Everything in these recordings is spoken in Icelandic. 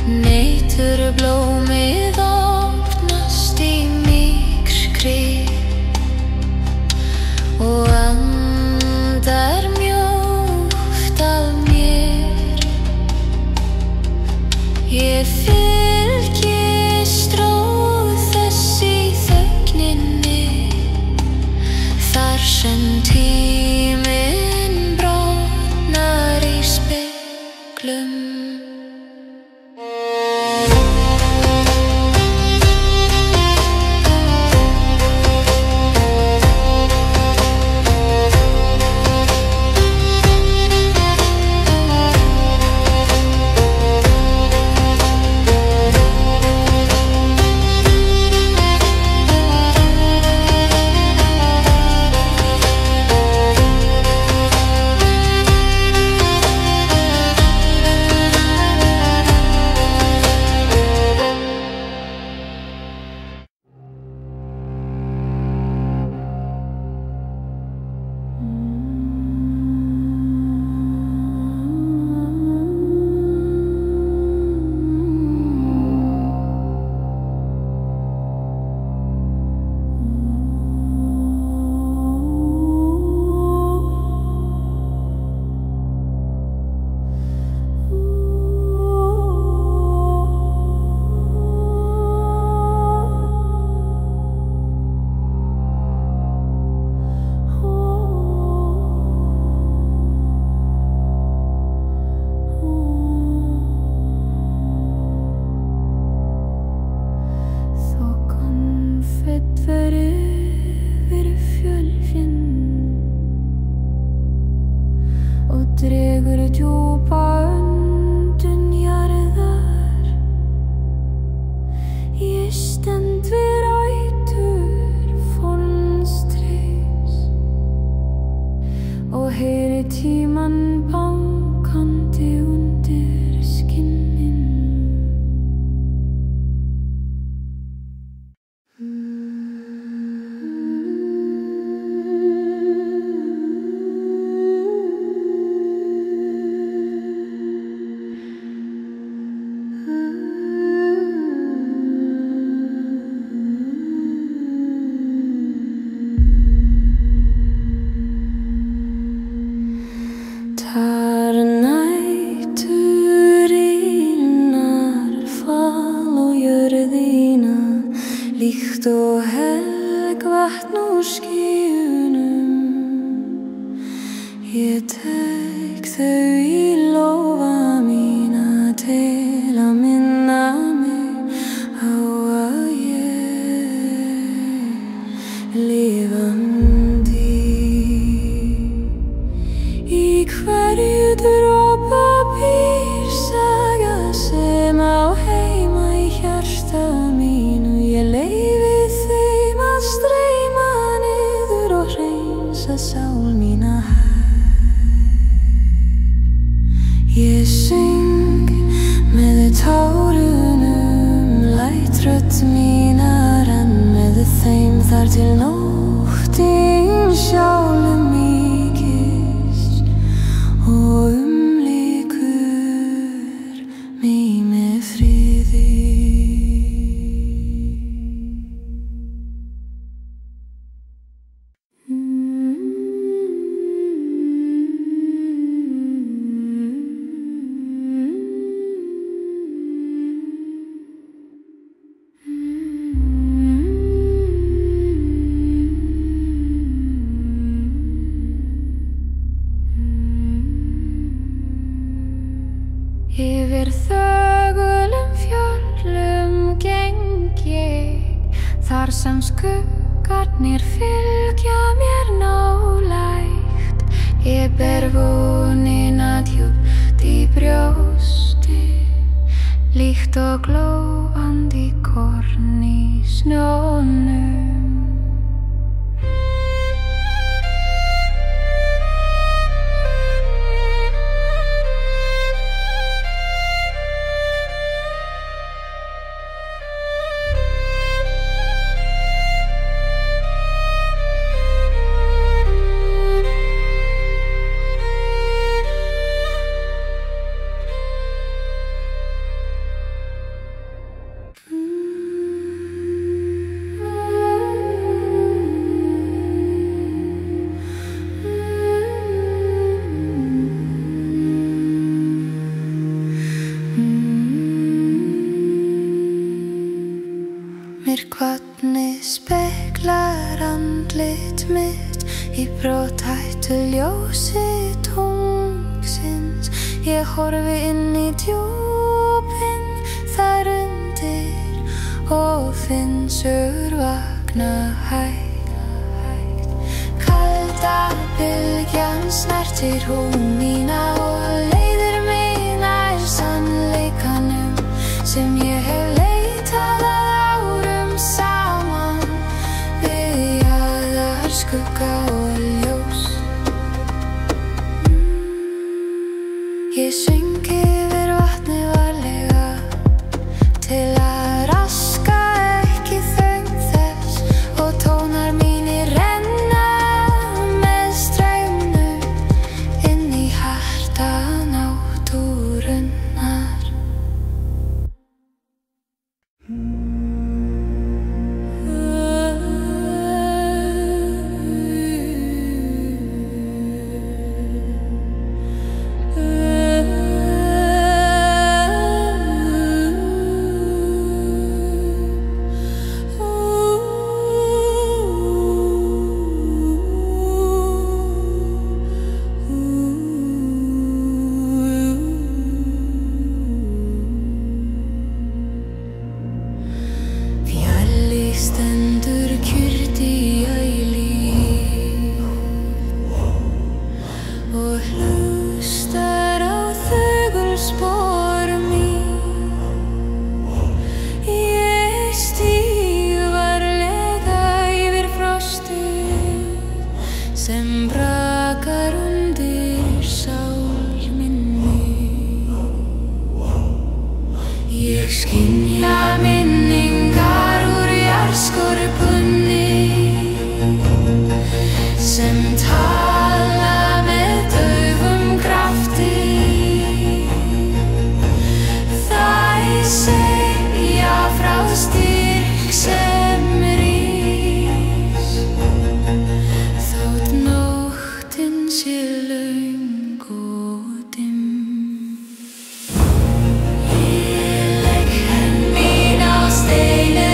Næturblómið opnast í myrkri og andar mjúkt að mér. Ég fylgist róð þess í þögninni, þar sem tíminn brotnar í speglum. Dregur djúpa öndun jarðar. Ég stend við rætur fornstríðs og heyri tímann bankandi undir skinnin. Þar næturinnar fall og jörðina, líkt og helgvatn úr skýjunum. Ég tek þau í lófa mína til að minna mig á að ég lifandi. Í hverju dropa pappírsaga sem á heima í hjarta mínu. Ég leyfi þeim að streyma niður og hreinsa sál mína hægt. Ég syng með tárunum, læt rödd mína renn með þeim þar til nóttin sjálfum og umlykur mig með friði. Yfir þögulum fjöllum geng ég, þar sem skuggarnir fylgja mér nálægt. Ég ber vonina djúpt í brjósti, líkt og glóandi korn í snjónum. Myrkvatnið speglar andlit mitt í brothættu ljósi tungsins. Ég horfi inn í djúpin þar undir og finn sögur vakna hægt. Kalda bylgjan snertir húð mína og leiðir mig nær sannleikanum sem ég hef leitað árum saman við jaðar skugga og ljós. Ég söng yfir vatnið varlega til að raska ekki þögn þess og tónar mínir renna með straumnum inn í hjarta náttúrunnar. Stendur kyrrt í eilífð og hlustar á þögul spor mín. Ég stíg varlega yfir frostið sem brakar undir sál minni. Ég skynja minningar skorpunni sem tala með daufum krafti. Þær segja frá styrk sem rís þótt nóttin sé löng og dimm. Ég legg hönd mín á steininn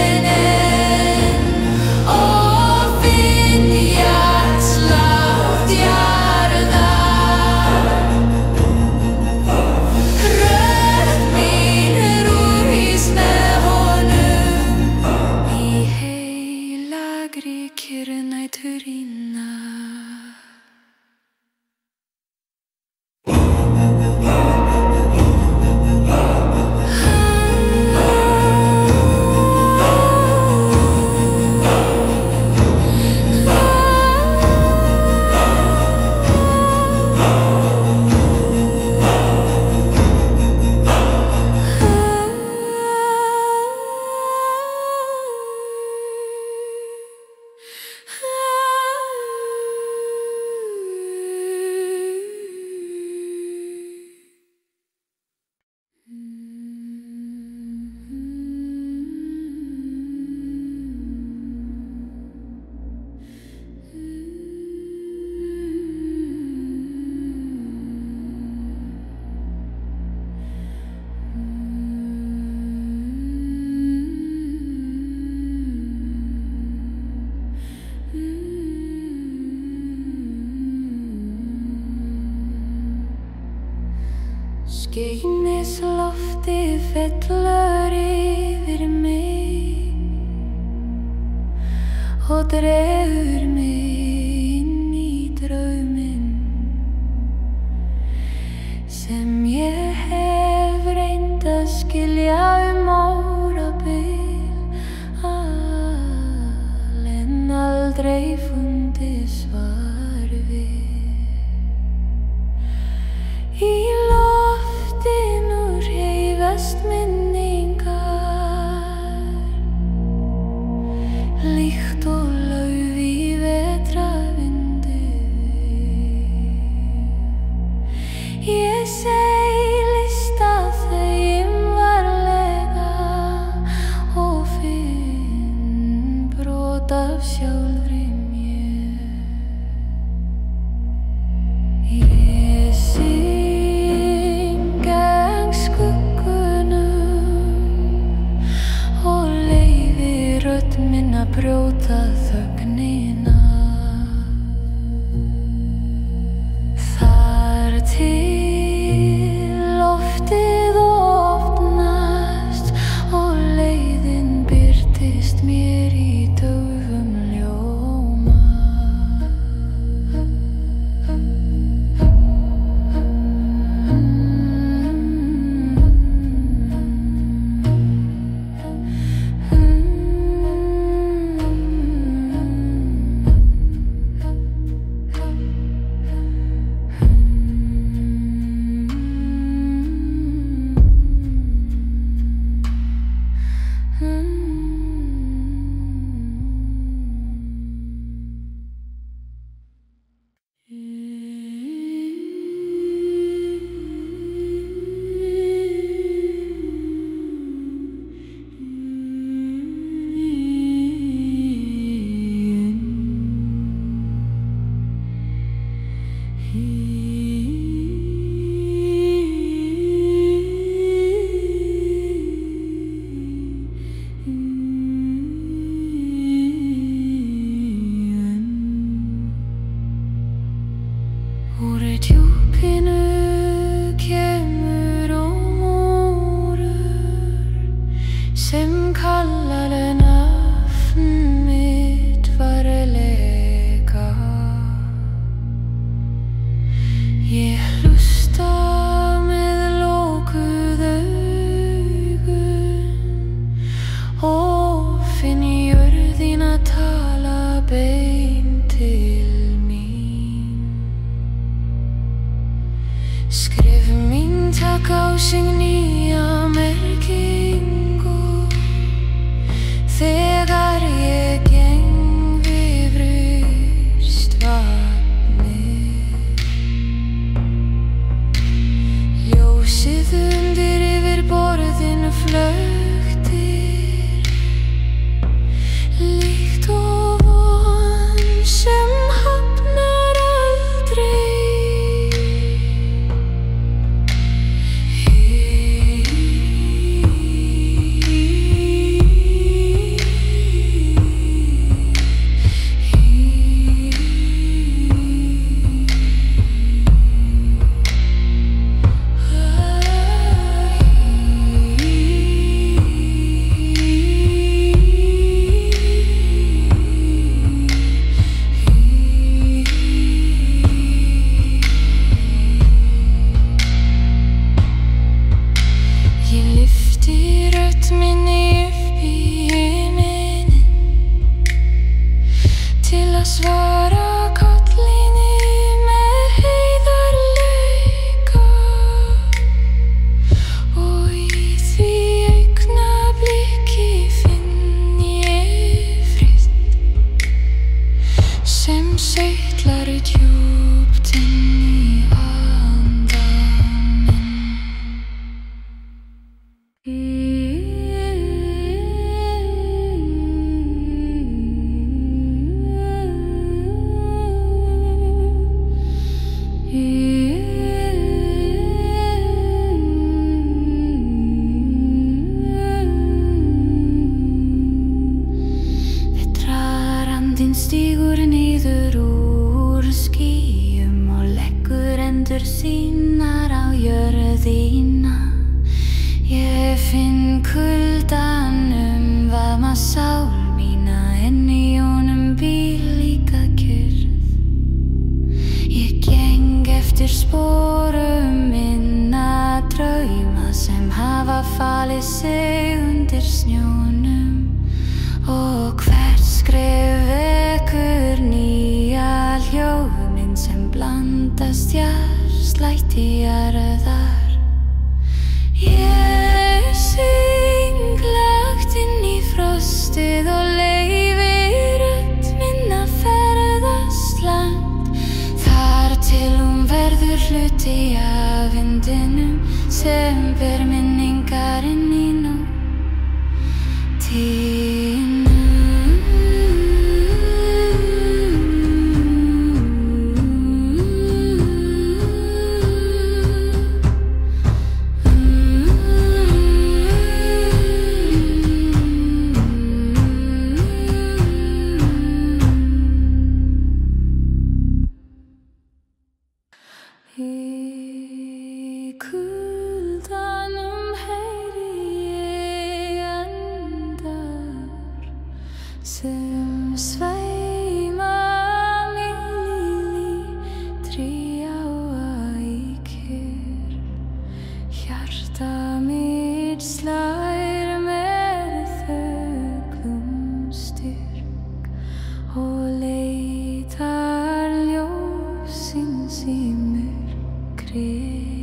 Skínisloftið fellur yfir mig og dregur mig inn í drauminn sem ég hef reynt að skilja árabil en aldrei fundið svar við. Í loftinu hreyfast minningar líkt og lauf í vetrarvindi. Ég seilist að þeim varlega og finn brot af sjálfri mér. Ég syng gegn skuggunum að brjóta þögnina. Þar til loftið opnast og leiðin birtist mér í daufum ljóma. Úr djúpinu kemur ómórur sem kallar nafn mitt varlega. Ég hlusta með lokuð augun og finn jörðina tala beint til mín. Skrif mín taka á sig nýja merkingu þegar ég geng við brjóst vatnið. Ljósið undir yfir borðinu flöktir líkt og von sem hafnar aldrei. Ég lyfti rödd minni upp í himininn til að svara kallinu með heiðarleika, og í því augnabliki finn ég frið sem seitlar djúpt inn í anda minn. Vetrarandinn stígur niður úr skýjum og leggur endur sínar á jörðina. Ég finn kuldann umvafma sál mína en í honum býr líka kyrrð. Ég geng eftir sporum minna drauma sem hafa falið sig undir snjónum, og hvert skref vekur nýja hljóðmynd sem blandast hjartslætti jarðar. Ég syng lágt inn í frostið og leyfi rödd minni að ferðast langt, þar til hún verður hluti af vindinum sem ber minningar inn í nútíðina. sem sveima mig trjáa í kyrr. Hjarta mitt slær með þögum styrk og leitar ljósins í myrkrinu.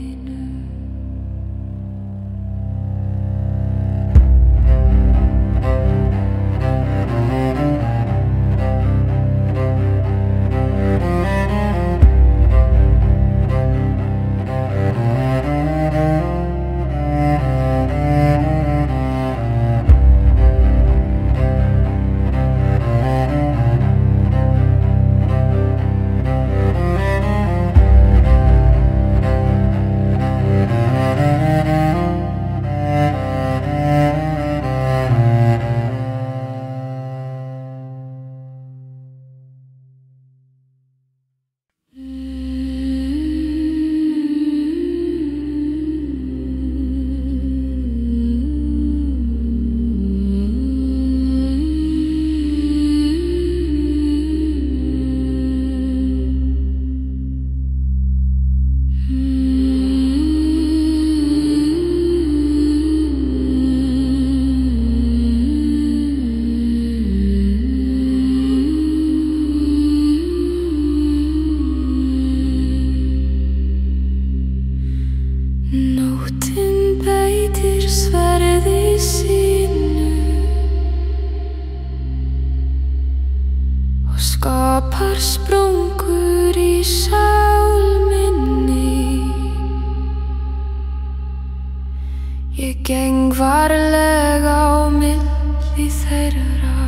Nóttin beitir sverði sínu og skapar sprungur í sál minni. Ég geng varlega á milli þeirra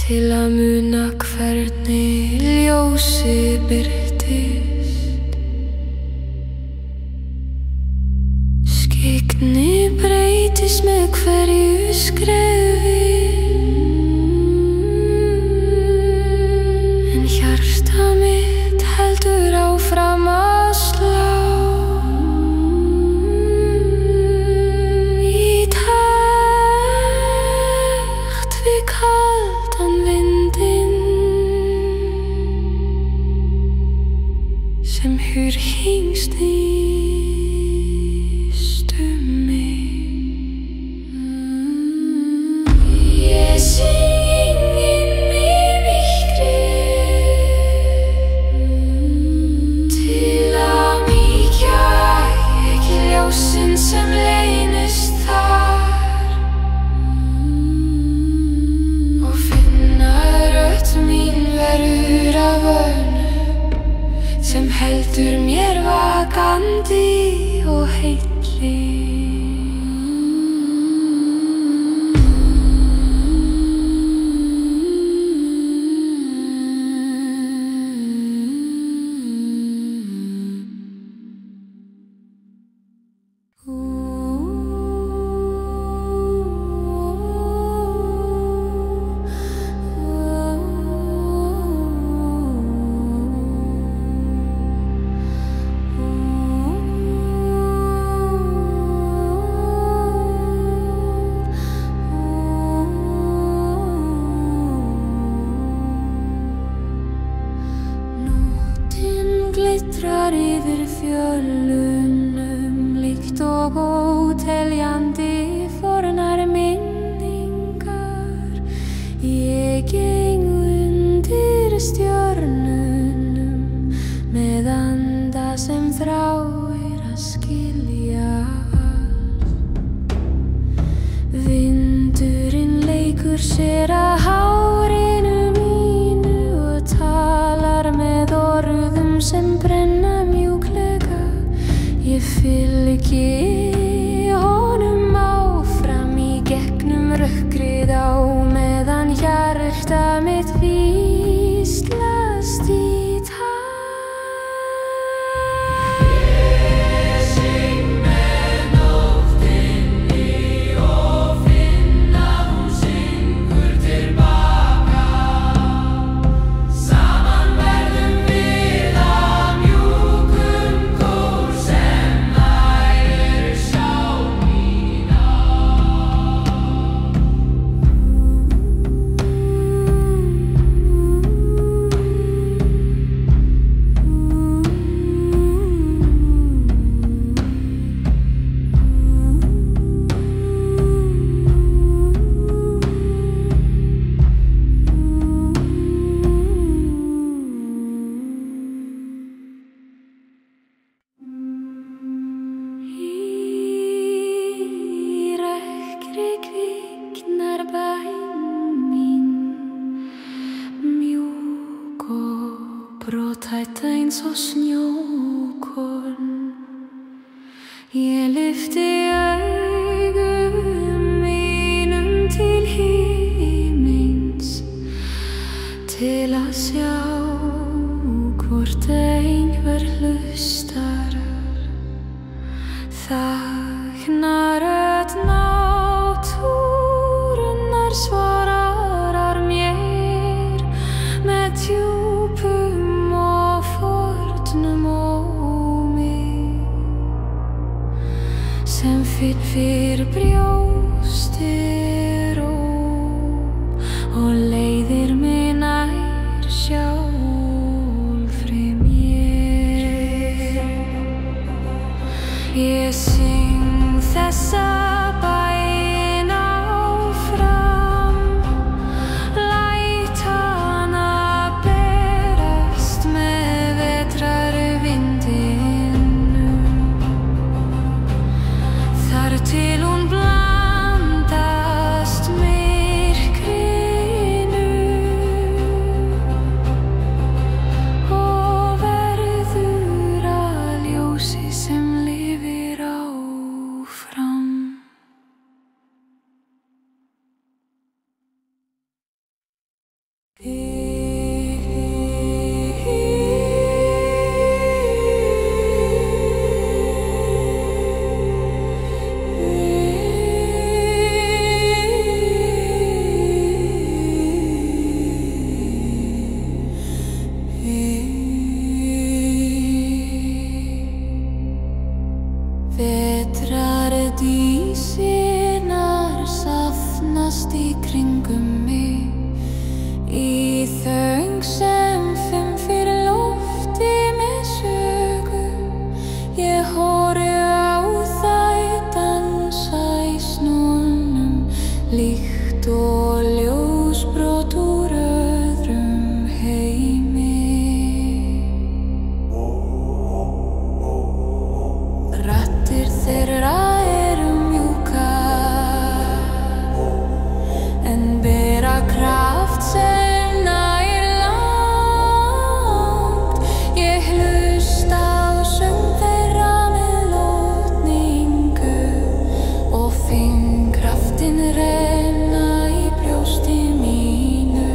til að muna hvernig ljósi birtist. Skyggni breytist með hverju skrefi, en hjarta mitt heldur áfram að slá í takt við kaldan vindinn sem hur hingst í sem leynist þar og finna rödd mín verður af vönum sem heldur mér vakandi og heilli. Glittrar yfir fjöllunum líkt og óteljandi fornar minningar. Ég geng undir stjörnunum með anda sem þráir að skilja allt. Vindurinn leikur sér að hárinu mínu og talar með orðum sem brenna mjúklega. Ég fylgi honum áfram í gegnum rökkrið á meðan hjarta mitt hvíslast í takt. Ég syng með nóttinni og finn að hún syngur tilbaka. Saman verðum við að mjúkum kór sem ærir sál mína. glæta eins og snjókorn. Ég lyfti augum mínum til himins til að sjá hvort einhver hlustar. Þagnar rödd náttúrunnar svarar mér með djúpum og fornum ómi sem fyrir brjóstir og leiðir mig nær sjálfri mér. Ég syng þessa bæn áfram, læt hana berast með vetrarvindinum, þar til hún blandast myrkrinu og verður að ljósi sem lifir áfram. Vetrardísinar safnast í kringum mig í þöng sem fyrir lofti með sögu. Ég horfi á þær dansa í snúnum líkt og ljósbrot úr öðrum heimi. Raddir þeirra eru mjúkar en bera kraft sem nær langt. Ég hlusta á söng þeirra með lotningu og finn kraftinn renna í brjósti mínu.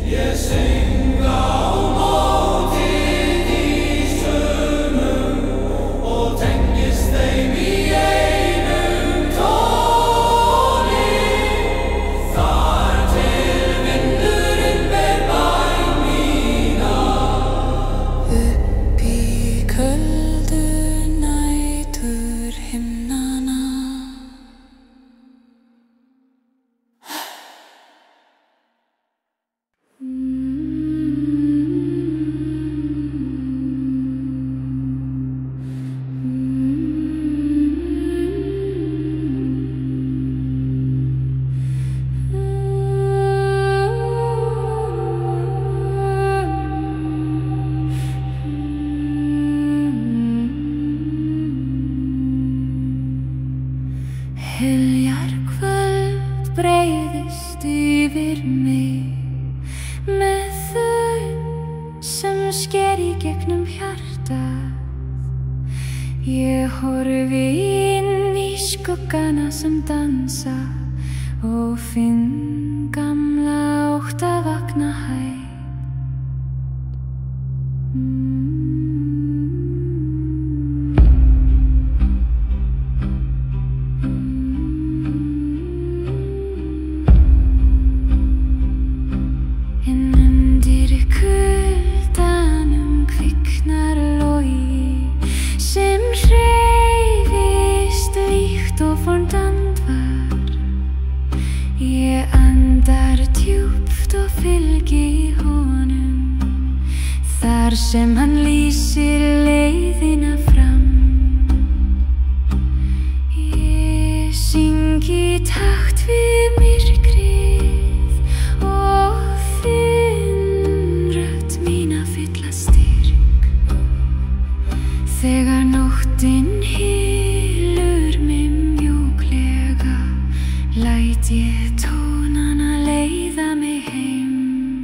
Ég syng á móti dísunum og tengist þeim í einum tóni, þar til vindurinn ber bæn mína upp í köldu næturhimnana. Heljarkvöld breiðist yfir mig með þögn sem sker í gegnum hjartað. Ég horfi inn í skuggana sem dansa og finn gamla ótta vakna hægt. Ég andar djúpt og fylgi honum þar sem hann lýsir leiðina fram. Ég syng í takt við myrkrið og finn rödd mína fylla styrk. Þegar nóttin hylur mig mjúklega læt ég tónana leiða mig heim.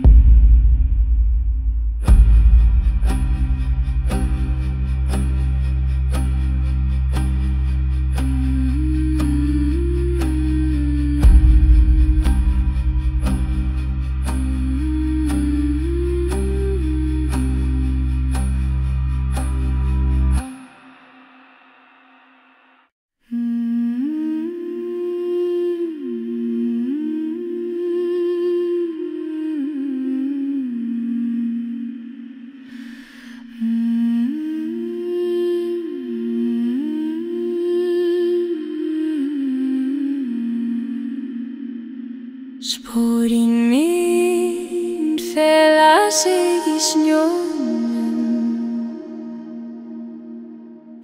sig í snjónum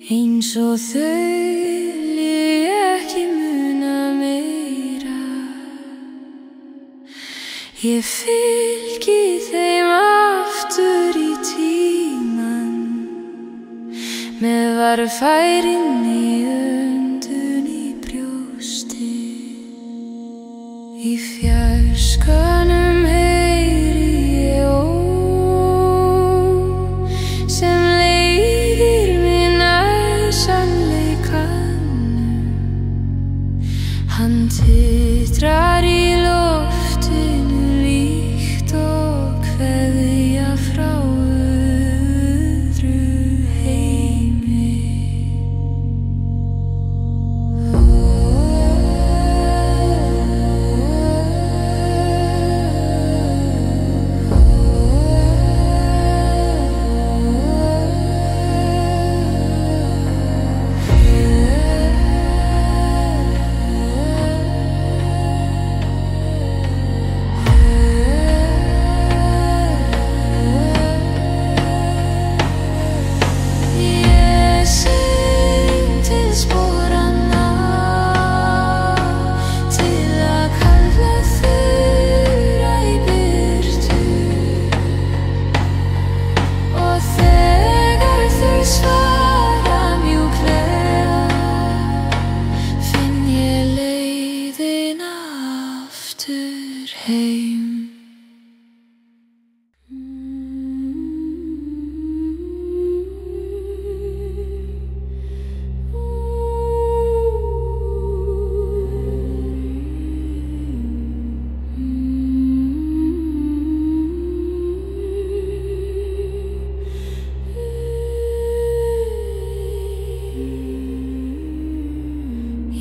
eins og þau vilji ekki muna meira. Ég fylgi þeim aftur í tímann með varfærinni undun í brjósti. Í fjarskanum heyri ég sem leiðir mig nær sannleikanum. Hann titrar í loftinu líkt og kveðja frá öðru heimi.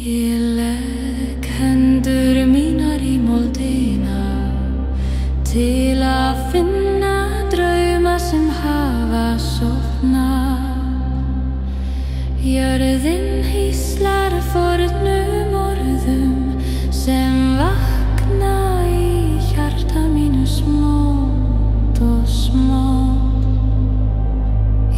Ég legg hendur mínar í moldina til að finna drauma sem hafa sofnað. Jörðin hýslar fornum orðum sem vakna í hjarta mínu smátt og smátt.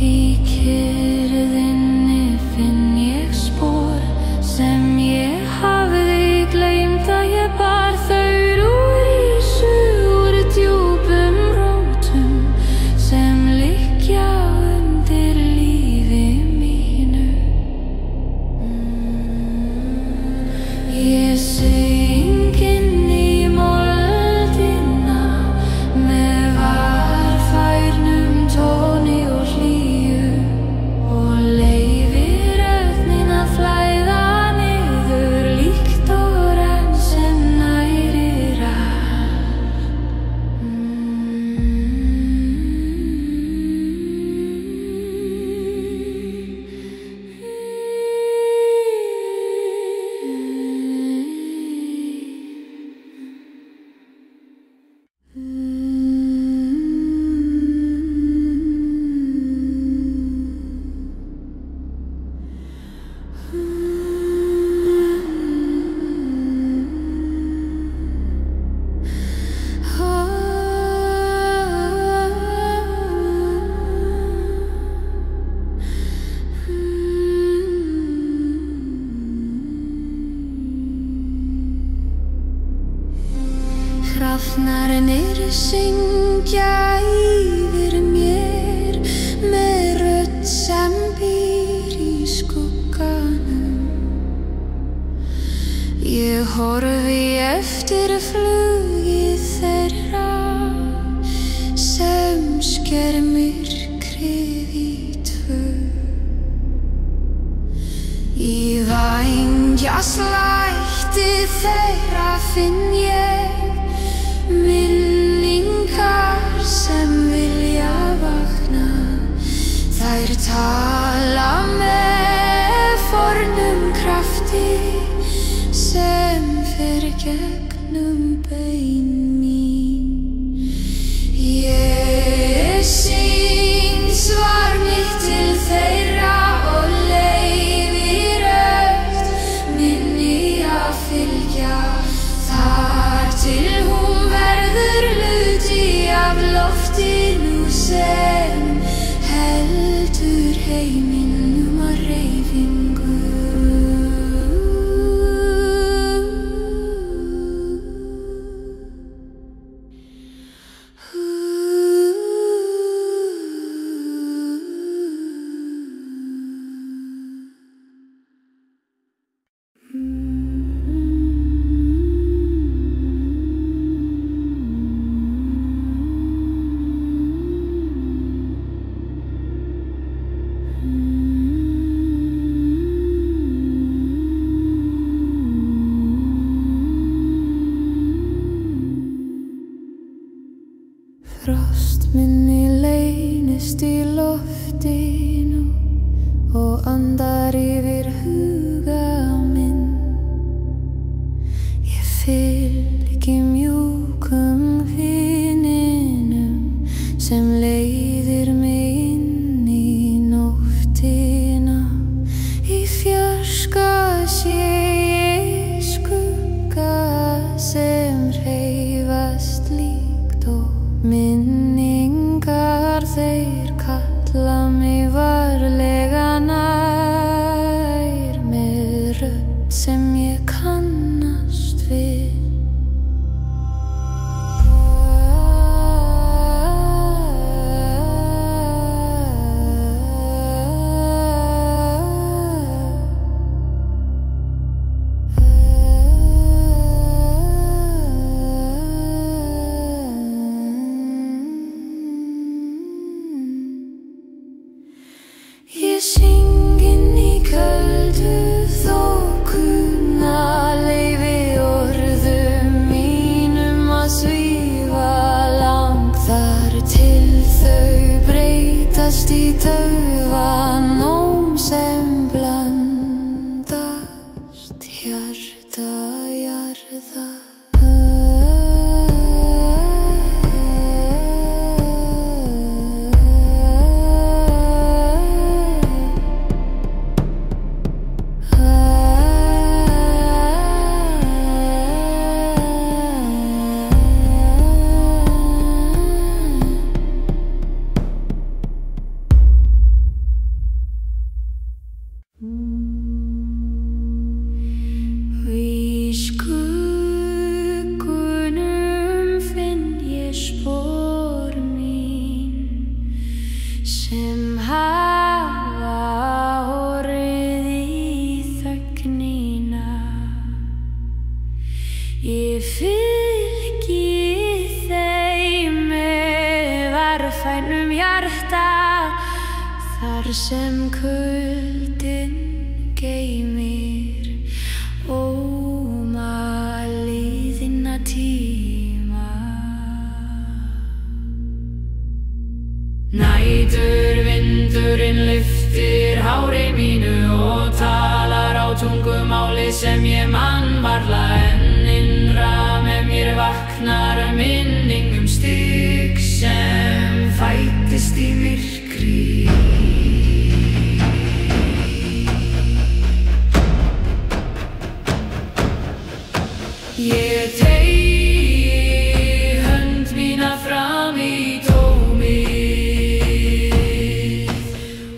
Í kyrrðinni finn ég spor sem ég hafði gleymt að ég bar þau rísu úr djúpum rótum sem liggja undir lífi mínu. Ég syng inn í moldina með varfærnum tóni og hlýju og leyfi röðnin að flæða niður líkt og renn sem nærir allt. Hrafnarnir syngja yfir mér með rödd sem býr í skugganum. Ég horfi eftir flugi þeirra sem sker myrkrið í tvö. Í vængjaslætti þeirra finn ég minningar sem vilja vakna. Þær tala með fornum krafti sem fer gegnum bein mín. Ég syng svar mitt til þeirra og leyfi rödd minni að fylgja þar til hún verður hluti af lofti minni leynist í loftinu og andar yfir huga minn. Ég fylgi mjúkum vininum sem leiðir mig inn í nóttina. Í fjarska sé ég skugga sem hreyfast líkt og minningar, þeir kalla mig varlega nær með rödd sem ég kannast við. Ég syng inn í köldu þokuna, leyfi orðum mínum að svífa langt þar til þau breytast í tauvan óm sem blandast hjarta jarða. Í skuggunum finn ég spor mín sem hafa horfið í þögnina. Ég fylgi þeim með varfærnum hjarta þar sem kuldinn geymir óma liðinna tíma. Næturvindurinn lyftir hári mínu og talar á tungumáli sem ég man varla, en innra með mér vaknar minning stig sem fæddist í myrkri. Ég teygi hönd mína fram í tómið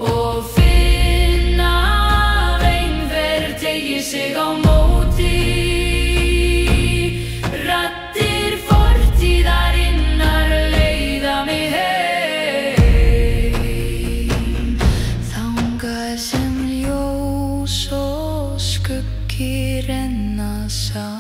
og finn að einhver teygir sig á móti. Raddir fortíðarinnar leiða mig heim, þangað sem ljós og skuggi renna saman.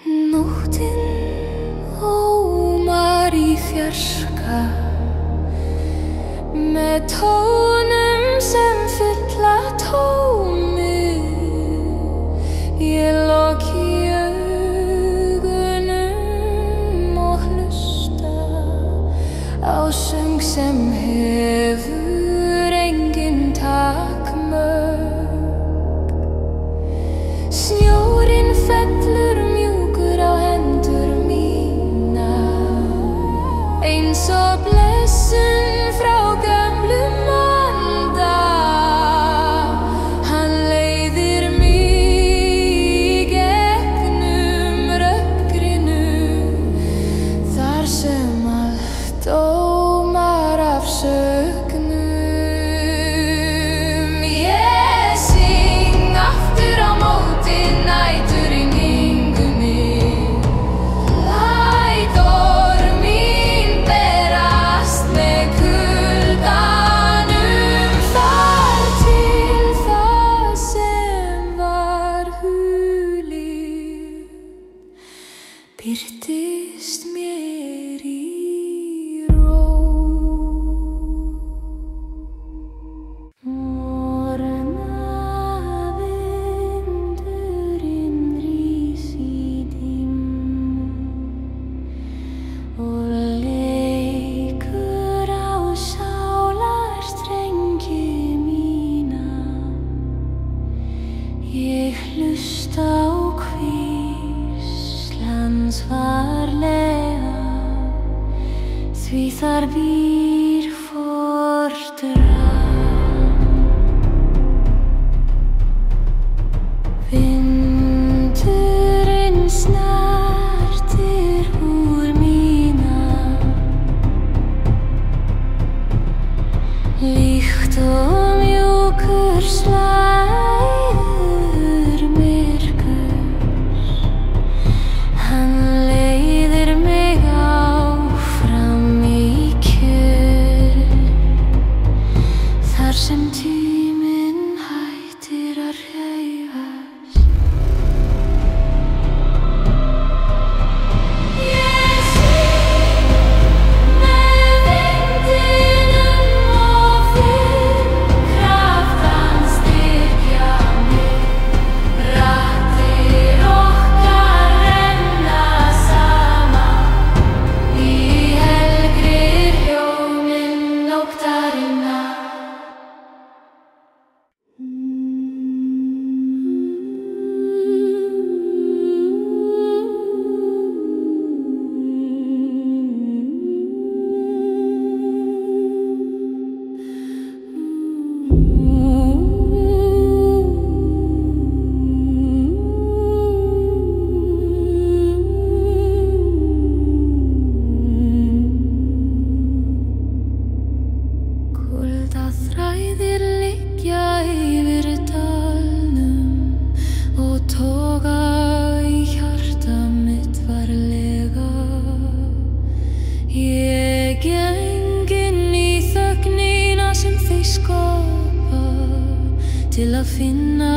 Nóttin ómar í fjarska með tónum sem fylla tómið. Ég loki augunum og hlusta á söng sem hefur engin takmörk. Snjórinn fellur mjúkur á hendur mínar, eins og blessun frá gömlum anda. birtist mér í ró. Morgunavindurinn rís í dimmu og leikur á sálarstrengi mína. Ég hlusta á hvíslans varlega, því þar býr fordra. Vindurinn snertir húð mína, líkt og mjúkur slæður myrkurs. Hann leiðir mig áfram í kjörin, þar sem tíminn hættir að hreyfast. Ég syng með vindinum og finn kraft hans styrkja mig. Raddir okkar renna saman í helgri hljóminn nóttarinnar. Kuldaþræðir liggja yfir dalnum og toga í hjarta mitt varlega. Ég geng inn í þögnina sem þau skapa til að finna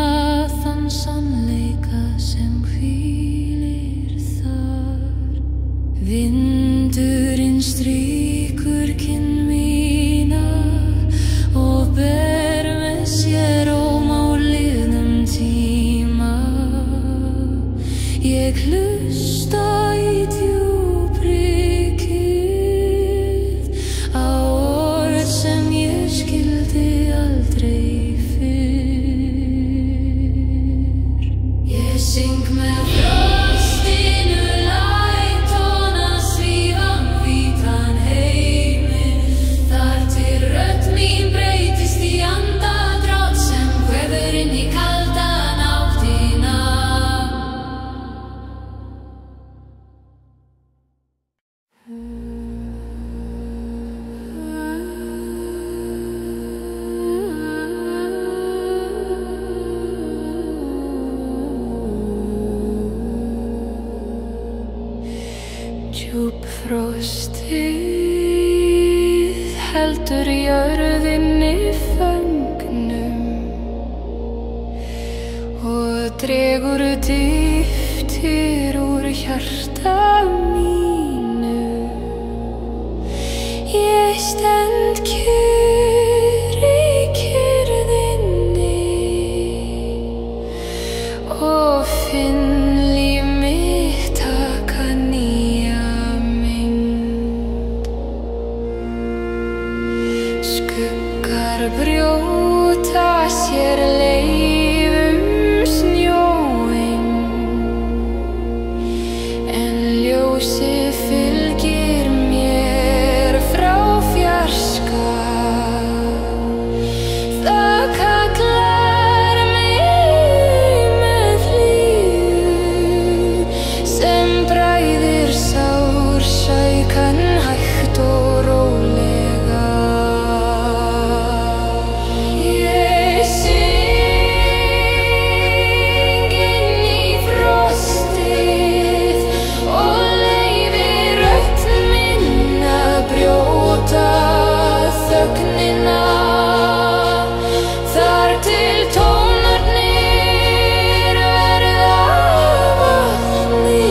þann sannleika sem hvílir þar. Vindurinn strýkur kinn mína og ber með sér róm á liðnum tíma. Ég hlusta í djúpri kyrrð á orð sem ég skildi aldrei fyrr. Ég syng með frostinu lætona svífa hvítan heiminn, þar til rödd mín breytist í andardrátt sem kveður inn í kalda náttina. Djúpfrostið heldur jörðinni föngnum og dregur dýptir úr hjarta mínu. Ég stend kyrr í kyrrðinni og finn líf mitt taka nýja mynd. Skuggar brjóta sér leið snjóinn, en ljósið fylgir mér frá fjarska. Það kallar mig með hlýju sem bræðir sársaukan hægt og rólega. Ég syng inn í frostið og leyfi rödd mín að brjóta þögnina, þar til tónarnir verða vatni.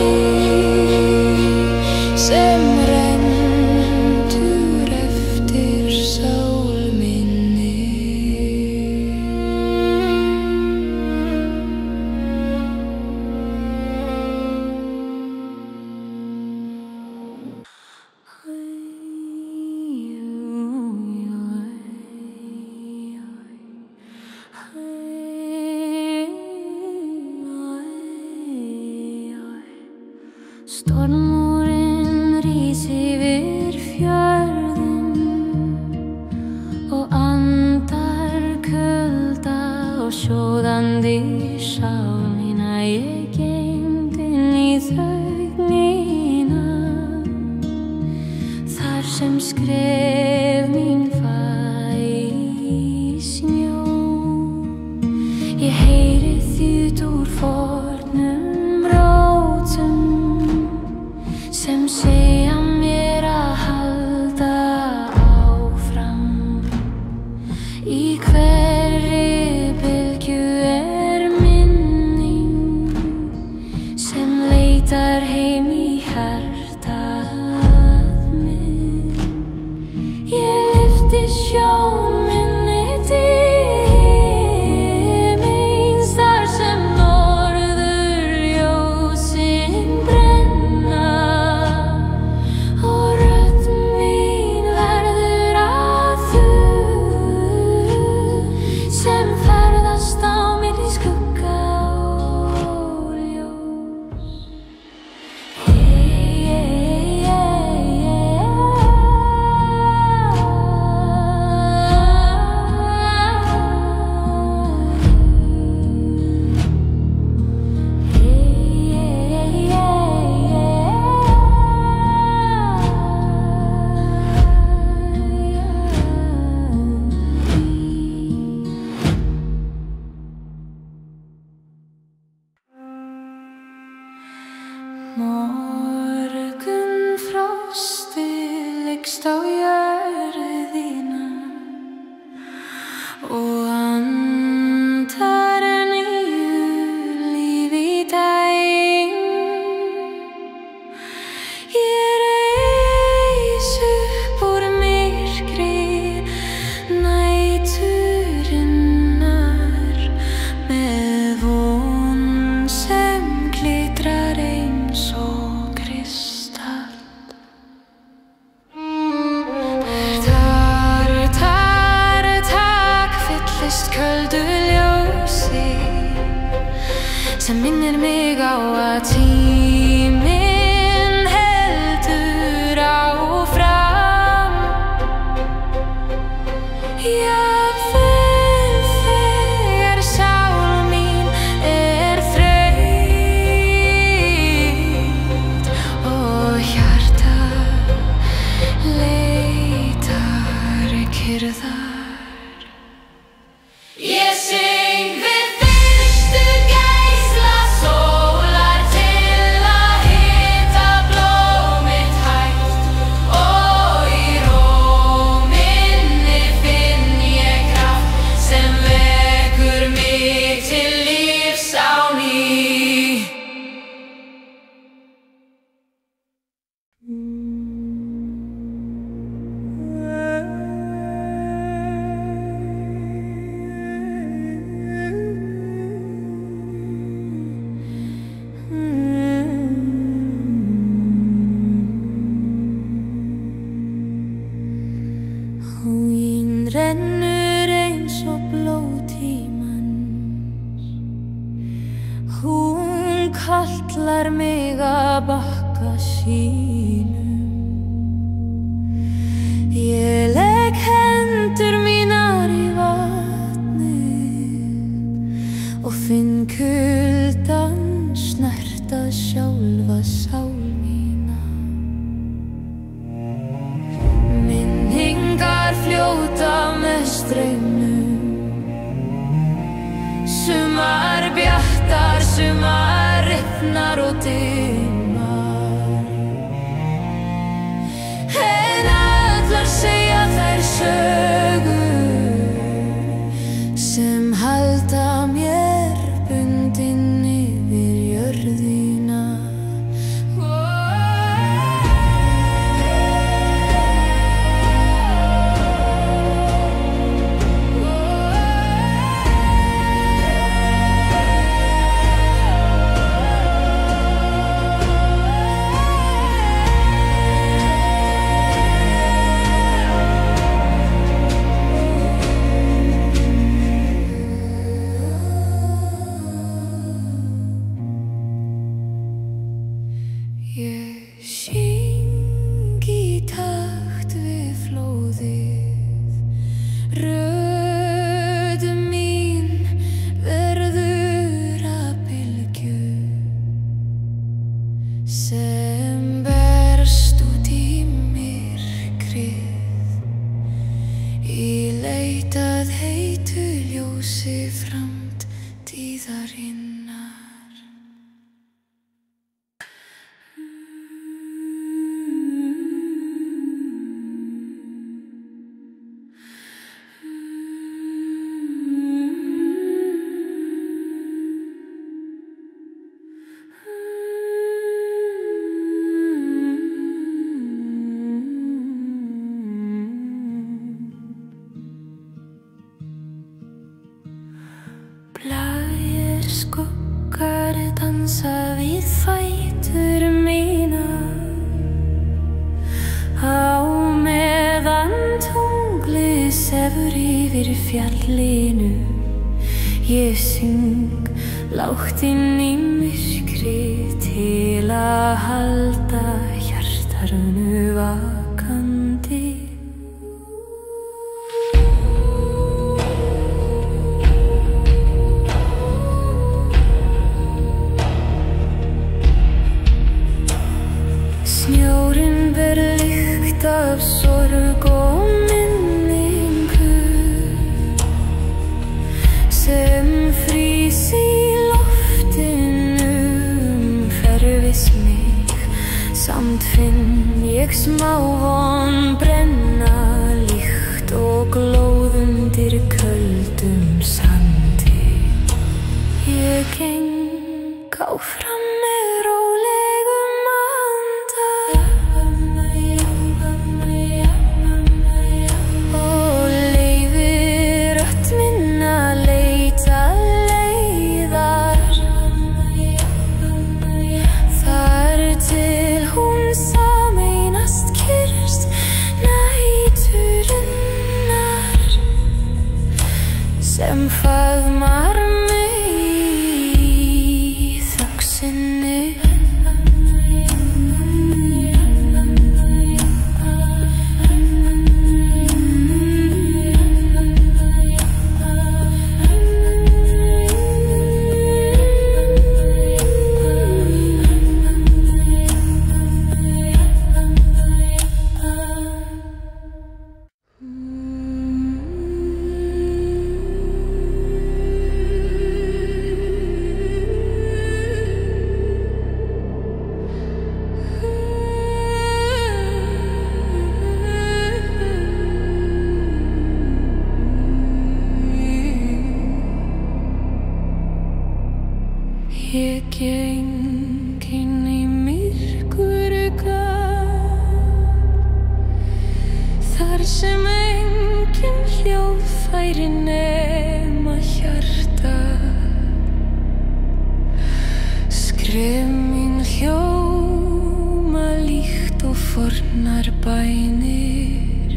Stormurinn rís yfir fjörðin og andar kulda og sjóðandi sál mína ég geymd inn í þögnina þar sem skref mín fæ í snjó. Ég heyri þýt úr fornum rótum sem segja mér að halda áfram. Í hverri bylgju minning sem leitar heim í hjartað mitt. Ég lyfti sjón minni til míns þar sem norðurljósin brenna og rödd mín verður að sem ferðast á milli skugga og ljós. Morgunfrostið leggst á jörðina og andar nýju lífi í daginn. Ég reis upp úr myrkri næturinnar með von sem glitrar eins og kristall. Takk fyllist köldu ljósi sem minnir mig á að tíminn heldur áfram. Jafnvel þegar sál mín þreytt og hjartað leitar kyrrðar. Ég syng við fyrstu geisla sólar til að hita blóm mitt hægt og í ró minni finn ég kraft sem vekur mig til lífs á ný. Huginn rennur eins og blóð tímans. Hún kallar mig að bakka sínum. Ég legg hendur mínar í vatnið og finn kuldann snerta sjálfa sál mína. Minningar fljóta með straumnum, sumar bjartar, sumar rifnar og dimmar. En allar segja þær sögur sem halda mér bundin yfir jörðina. Syng í takt við flóðið, rödd mín verður að bylgju sem berst út í myrkrið í leit að heitu ljósi framtíðarinnar. Blæir skuggar dansa við fætur mína á meðan tunglið sefur yfir fjallinu. Ég syng lágt inn í myrkrið til að halda hjartanu vakandi. Snjórinn ber lykt af sorg og minningu sem frýs í loftinu umhverfis mig. Samt finn ég smá von brenna líkt og glóð undir köldum sandi. Ég geng áfram með rólegum anda og leyfi rödd mín að leita leiðar þar til hún sameinast kyrrst næturinnar sem faðmar mig í þögn sinni. Ég geng inn í myrkurgap þar sem engin hljóðfæri nema hjarta. Skref mín hljóma líkt og fornar bænir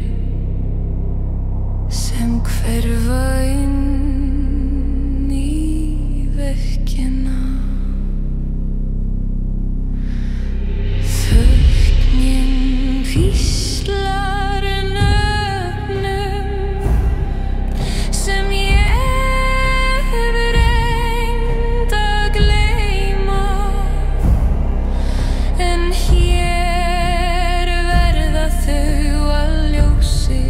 sem hverfa inn í veggina. Þögnin hvíslar nöfnum sem ég hef reynt að gleyma, en hér verða þau að ljósi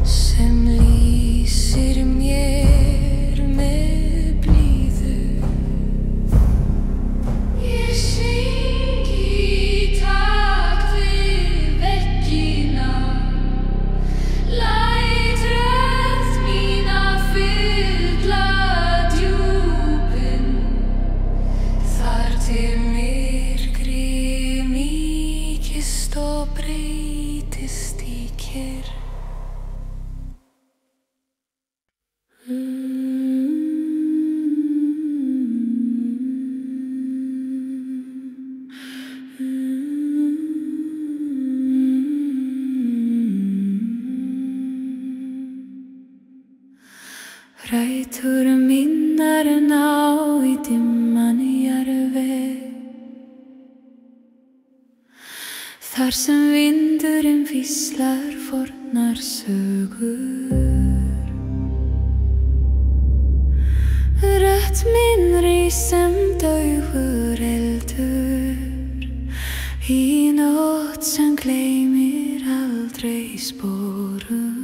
sem lýsir mér með blíðu. Ég syng í takt við veggina, læt rödd mína fylla djúpin þar til myrkrið mýkist og breytist í kyrrð. Rætur mínar ná í dimman jarðveg Þar sem vindurinn hvíslar fornar sögur. Rödd mín rís sem daufur eldur í nótt sem gleymir aldrei sporunum.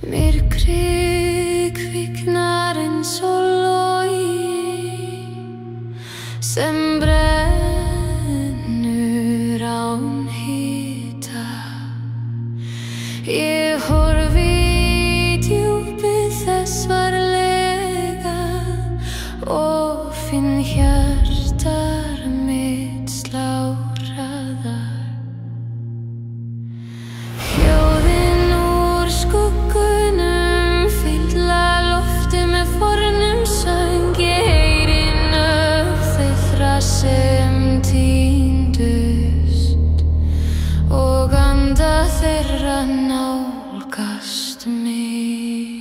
Myrkrið kviknar eins og logi sem brennur án hita. Ég horfi í djúpið þess varlega og finn hjartar mitt slá hraðar. Hljóðin úr skuggunum fylla loftið með fornum söng. Ég heyri nöfn þeirra sem týndust og anda þeirra nálgast mig.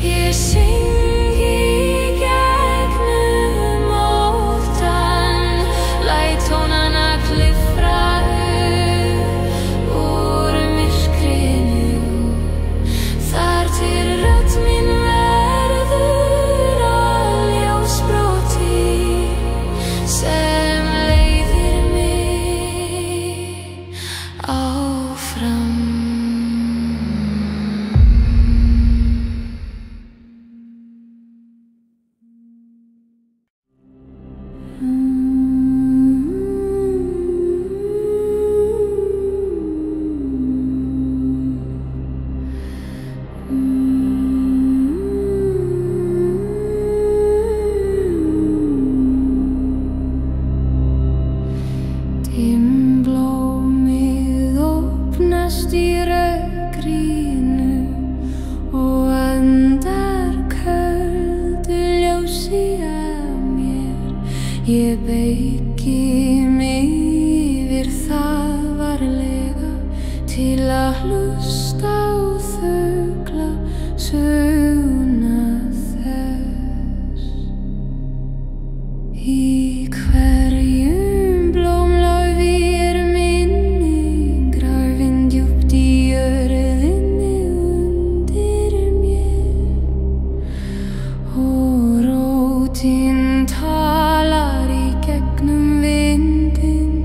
Ég syng í gegnum óttann, læt tónana klifra upp úr myrkrinu, þar til rödd mín verður að ljósbroti sem leiðir mig áfram. Dimmblómið opnast í rauðgrínu og andar köldu ljósi að mér. Ég beygi mig yfir það varlega til að hlusta á fugla söguna þess. Í hverjum blómlafi minning grafin djúpt í jörðinni undir mér, og rótin talar í gegnum vindinn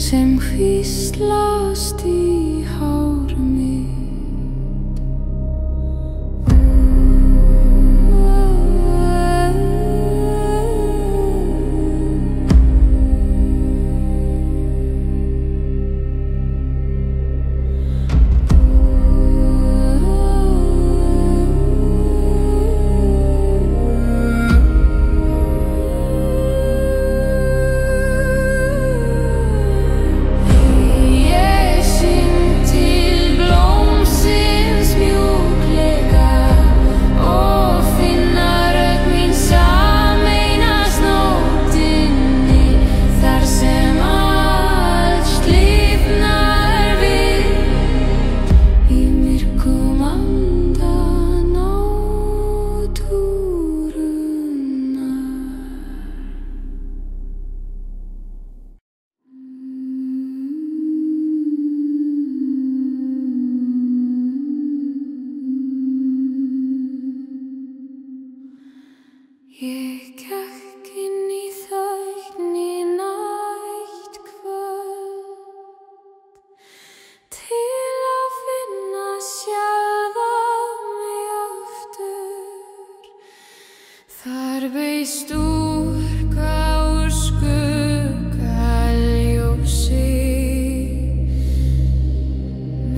sem hvíslast í hár mitt. Ég syng til blómsins mjúklega og finna rödd mín sameinast nóttinni, þar sem allt slífnar við í myrkum anda náttúrunnar. Ég gekk inn í þögn í næturkvöld til að finna sjálfa mig aftur. Þar beið stúlka úr skuggaljósi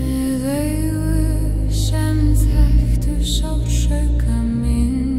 með augu sem þekktu sársauka minn.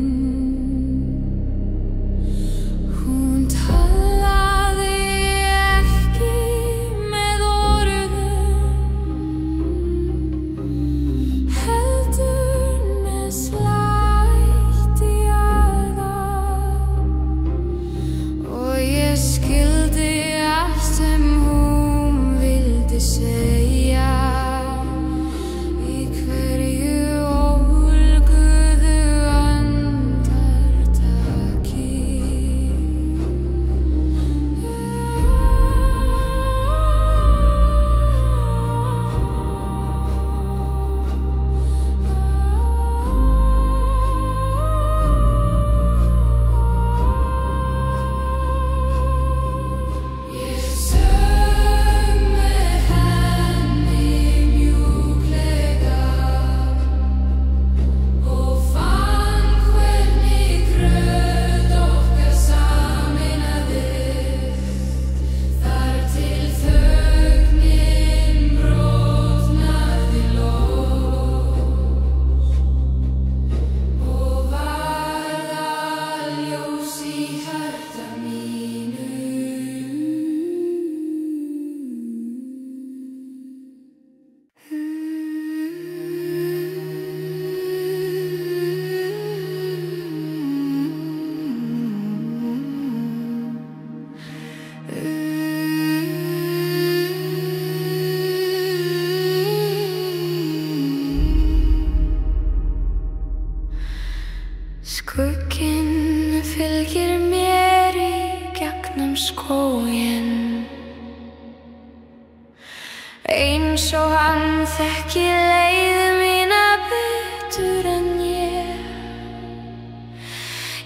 og hann þekki leið mína betur en ég.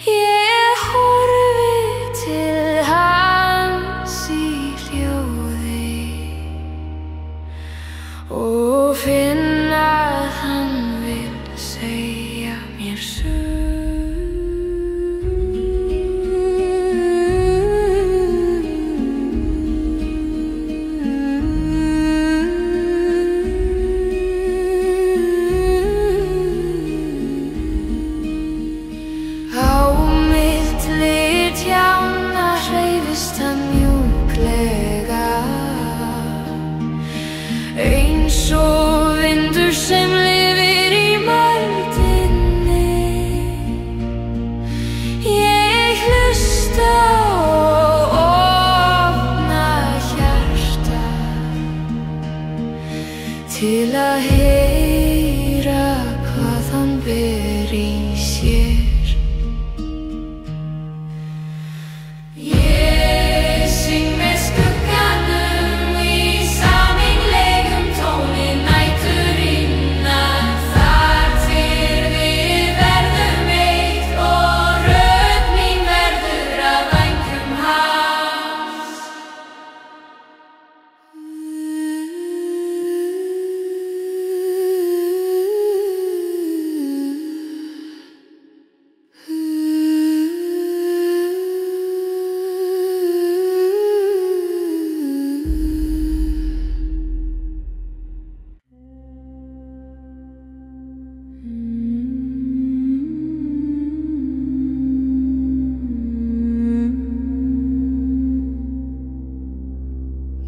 Ég horfi til hans í hljóði og finn að hann vill segja mér sögu. Til að heyra hvað hann ber í sér. Ég syng með skugganum í sameiginlegum tóni næturinnar, þar til við verðum eitt og rödd mín verður að vængjum hans.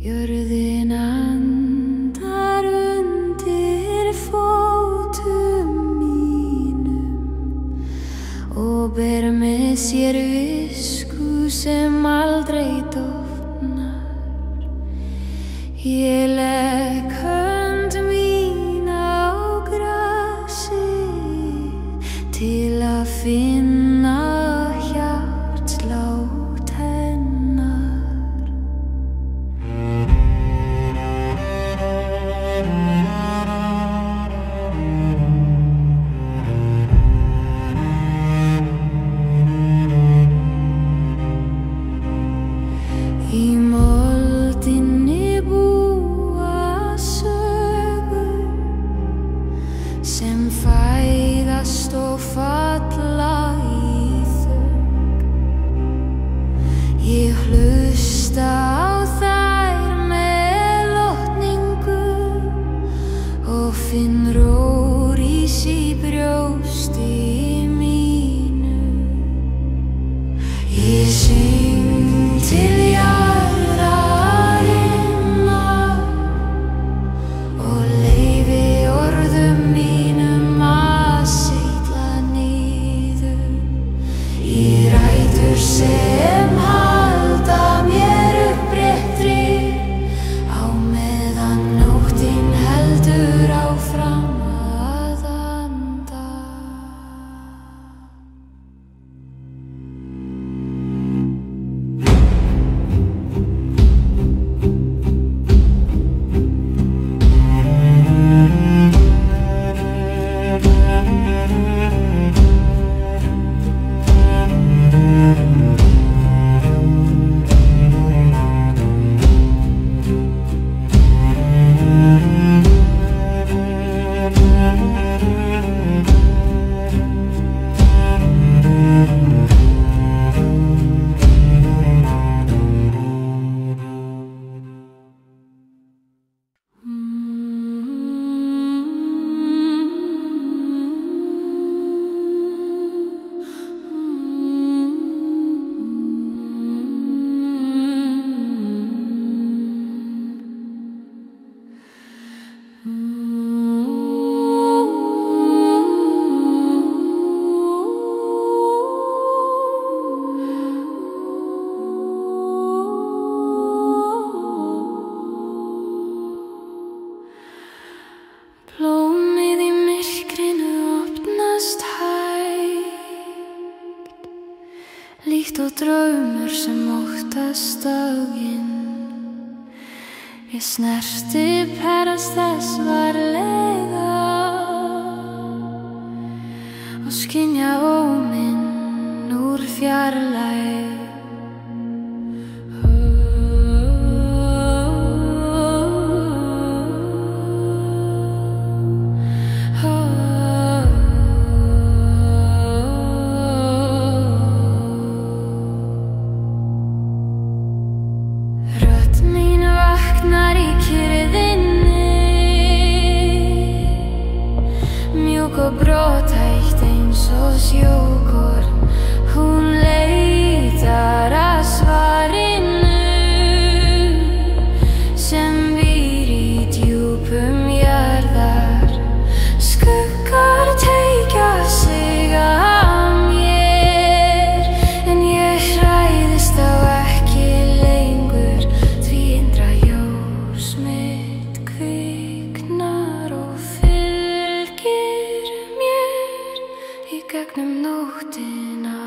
Jörðin andar undir fótum mínum og ber með sér visku sem aldrei dofnar. Ég legg hönd mín á grasið til að finna hjartslátt hennar. Í moldinni búa sögur sem fæðast og falla í þögn. Ég hlusta á þær með lotningu og finn rórís í brjósti mínu. Ég syng til jarðarinnar og leyfi orðum mínum að seytla niður í rætur sem halda mér uppréttri á meðan nóttin heldur áfram að anda. líkt og draumur sem óttast daginn. Ég snerti perast þess varlega og skynja óminn úr fjarlægð. Og brothætt eins og sjókorn, hún leitar að svarinu sem býr í djúpum jarðar. Skuggar teikja sig að mér, en ég hræðist þá ekki lengur, því innra ljós mitt kviknar og gegnum nóttina.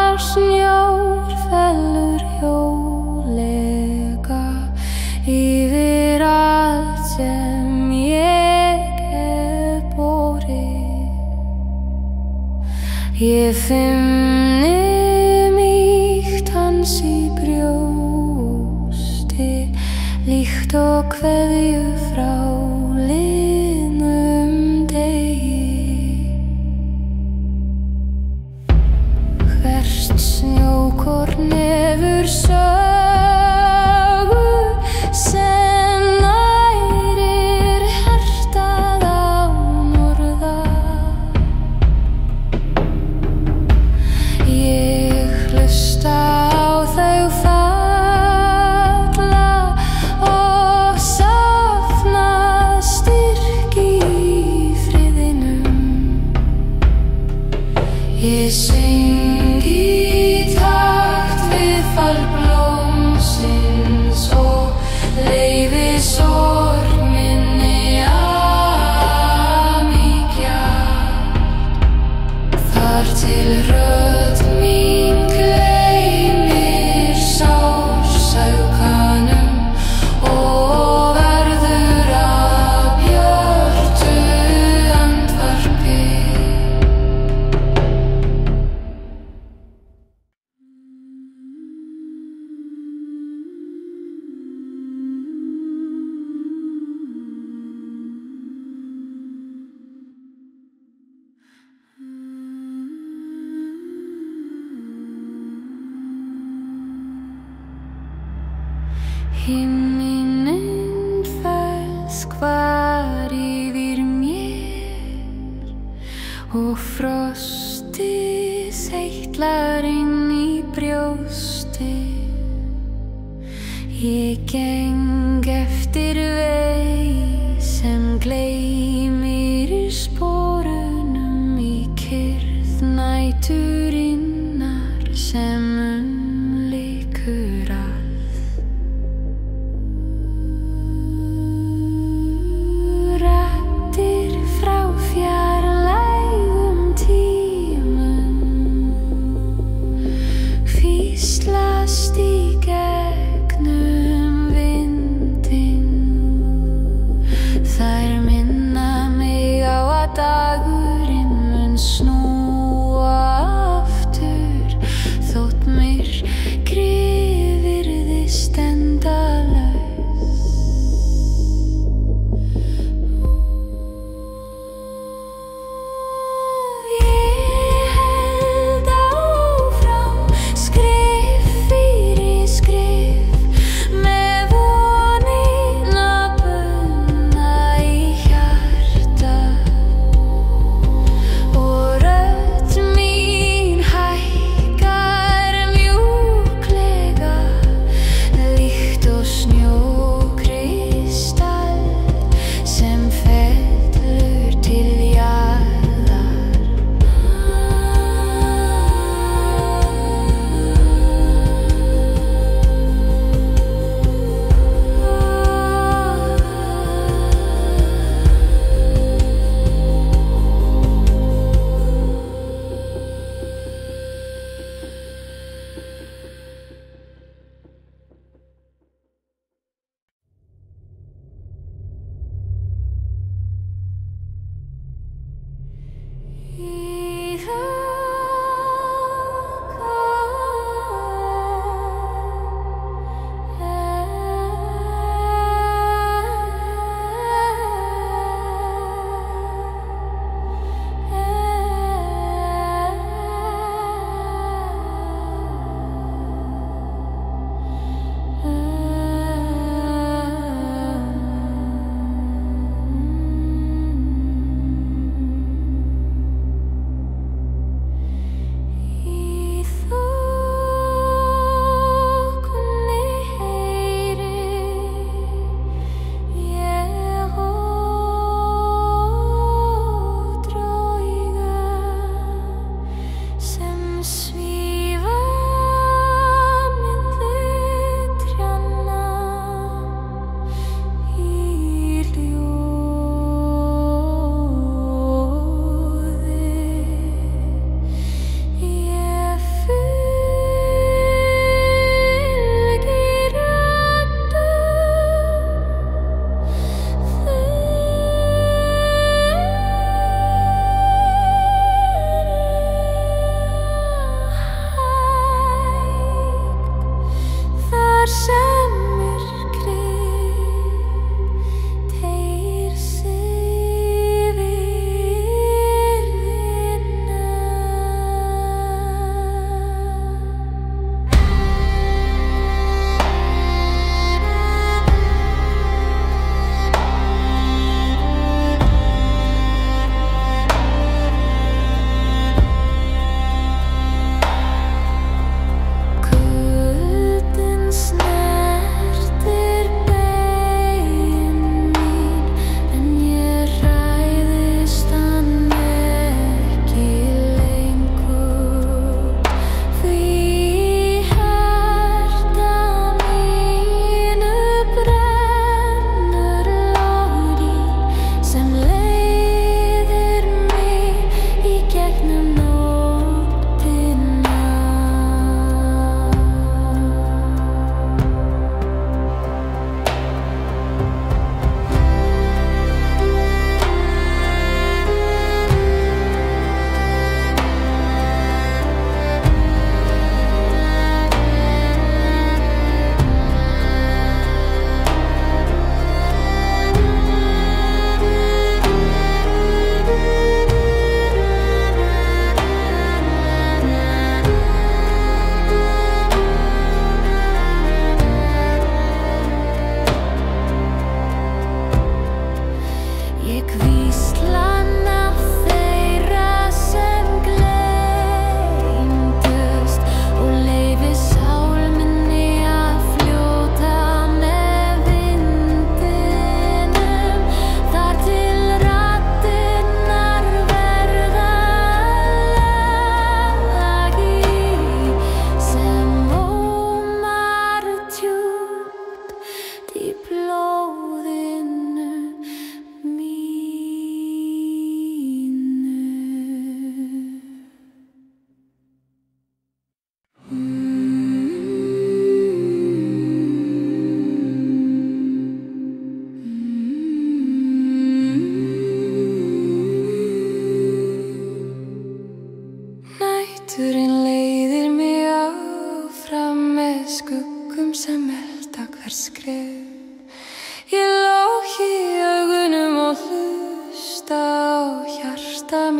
Sólarsnjór fellur hjólega yfir allt sem ég hef borið. Ég finni mýkt hans í brjósti, líkt og kveðju frá liðnum degi. Snjókorn hefur sögu sem nærir hjartað án orða. Ég hlusta á þau falla og safna styrk kallar inn í brjósti. Ég geng eftir vegi sem gleymir sporunum í kyrrð næturinnar sem umlykur allt. Raddir frá fjarlægum tímum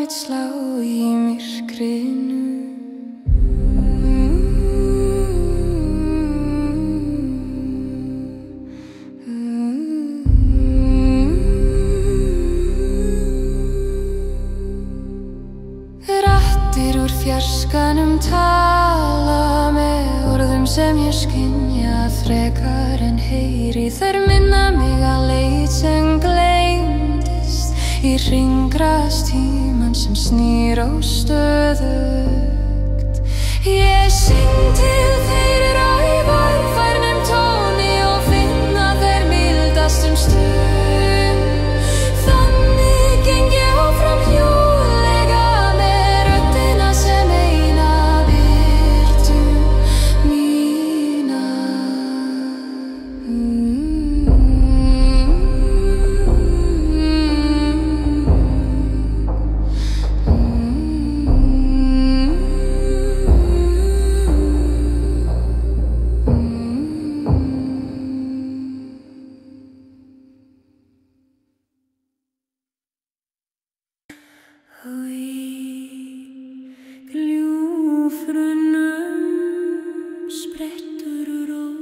mitt slá í myrkrinu. Raddir úr fjarskanum tala með orðum sem ég skynja frekar en heyri. Þær minna mig að leit sem gleymdist í hringrás tímann sem snýr óstöðugt. Ég syng til þeirra í varfærnum tóni og finna þær mildast stund. Þannig geng ég áfram hljóðlega með röddina sem eina virtu mína. Gljúfrunum sprettur rós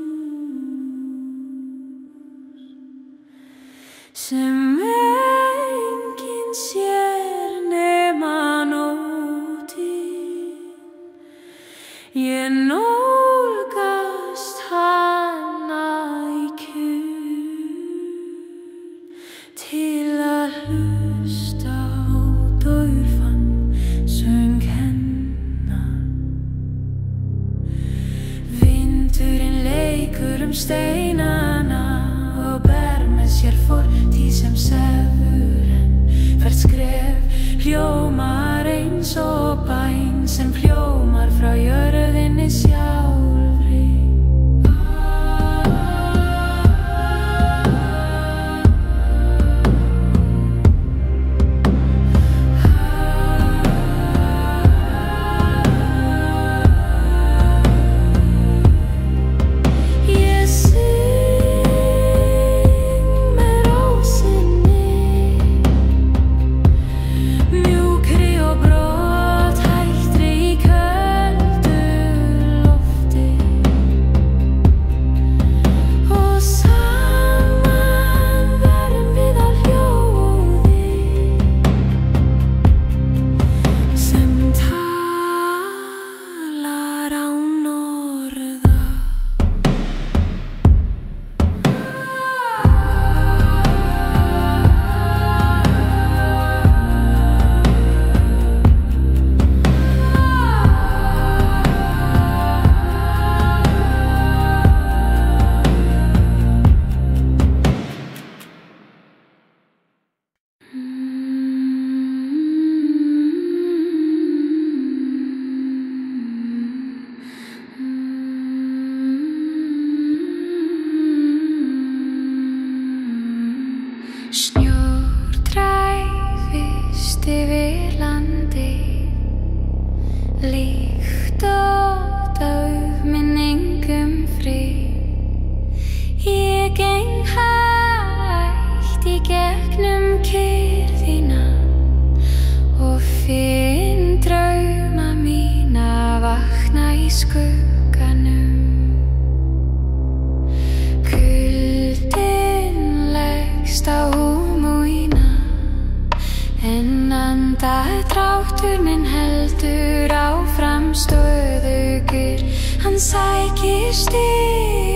sem enginn sér nema nóttin. Ég nálgast hana í kjól til að hlusta á daufan söng hennar. Vindurinn leikur steinana og ber með sér fortíð sem sefur, en hvert skref hljómar eins og bæn sem hljómar frá jörðinni sjálfri. Ég syng með rósinni, mjúkri og brothættri í köldu lofti, og saman verðum við að hljóði sem talar án orða. Snjór dræfist yfir landi, líkt og daufminningum frið. Ég geng hægt í gegnum kyrrðina og finn drauma mína vakna í skugganum. Kuldinn leggst á húmúína, en andardráttur minn heldur áfram stöðugur. Hann sækir stig